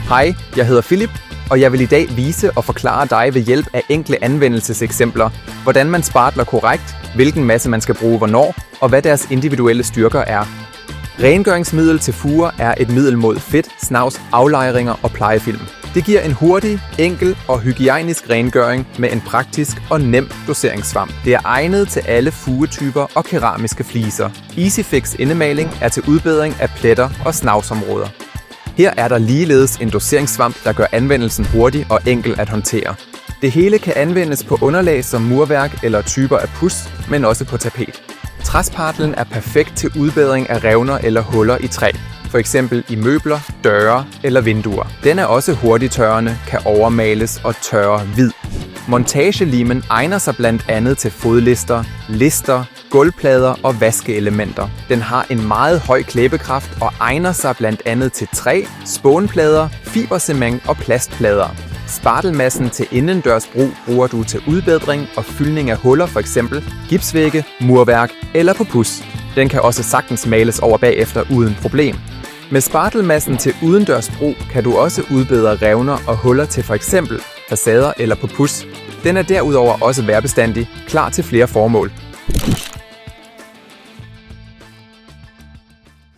Hej, jeg hedder Philip, og jeg vil i dag vise og forklare dig ved hjælp af enkle anvendelseseksempler, hvordan man spartler korrekt, hvilken masse man skal bruge hvornår, og hvad deres individuelle styrker er. Rengøringsmiddel til fuger er et middel mod fedt, snavs, aflejringer og plejefilm. Det giver en hurtig, enkel og hygiejnisk rengøring med en praktisk og nem doseringssvamp. Det er egnet til alle fugetyper og keramiske fliser. EasyFix indemaling er til udbedring af pletter og snavsområder. Her er der ligeledes en doseringssvamp, der gør anvendelsen hurtig og enkel at håndtere. Det hele kan anvendes på underlag som murværk eller typer af puds, men også på tapet. Træspartlen er perfekt til udbedring af revner eller huller i træ, for eksempel i møbler, døre eller vinduer. Den er også hurtigtørrende, kan overmales og tørre hvid. Montagelimen egner sig blandt andet til fodlister, lister, gulvplader og vaskeelementer. Den har en meget høj klæbekraft og egner sig blandt andet til træ, spånplader, fibercement og plastplader. Spartelmassen til indendørs brug bruger du til udbedring og fyldning af huller, for eksempel gipsvægge, murværk eller på puds. Den kan også sagtens males over bagefter uden problem. Med spartelmassen til udendørs brug kan du også udbedre revner og huller til for eksempel facader eller på puds. Den er derudover også vejrbestandig, klar til flere formål.